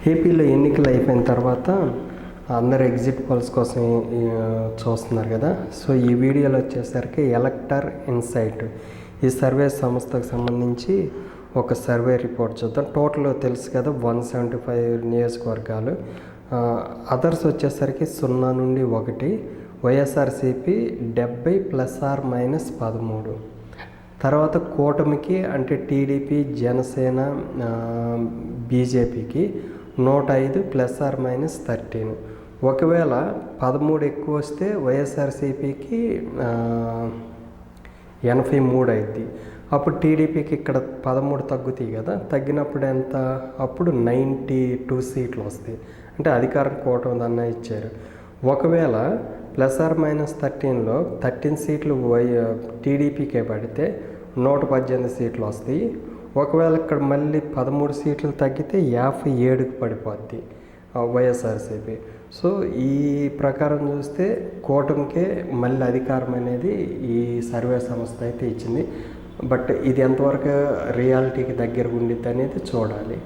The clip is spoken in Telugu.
ఏపీలో ఎన్నికలు అయిపోయిన తర్వాత అందరు ఎగ్జిట్ పోల్స్ కోసం చూస్తున్నారు కదా. సో ఈ వీడియోలో వచ్చేసరికి ఎలక్టర్ ఇన్సైట్ ఈ సర్వే సంస్థకు సంబంధించి ఒక సర్వే రిపోర్ట్ చూద్దాం. టోటల్ తెలుసు కదా 175 నియోజకవర్గాలు. అదర్స్ వచ్చేసరికి 0 నుండి 1, వైఎస్ఆర్సీపీ 70 ± 13. తర్వాత కూటమికి అంటే టీడీపీ, జనసేన, బీజేపీకి 105 ± 13. ఒకవేళ 13 ఎక్కువ వస్తే వైఎస్ఆర్సీపీకి 83 అయింది. అప్పుడు టీడీపీకి ఇక్కడ 13 తగ్గుతాయి కదా. తగ్గినప్పుడు ఎంత? అప్పుడు 92 సీట్లు వస్తాయి. అంటే అధికారం కూటమి దాన్ని ఇచ్చారు. ఒకవేళ ±13లో 13 సీట్లు టీడీపీకే పడితే 118 సీట్లు వస్తాయి. ఒకవేళ ఇక్కడ మళ్ళీ 13 సీట్లు తగ్గితే 57కి పడిపోద్ది వైఎస్ఆర్సీపీ. సో ఈ ప్రకారం చూస్తే కూటమికే మళ్ళీ అధికారం అనేది ఈ సర్వే సంస్థ అయితే ఇచ్చింది. బట్ ఇది ఎంతవరకు రియాలిటీకి దగ్గర ఉండిద్ది అనేది చూడాలి.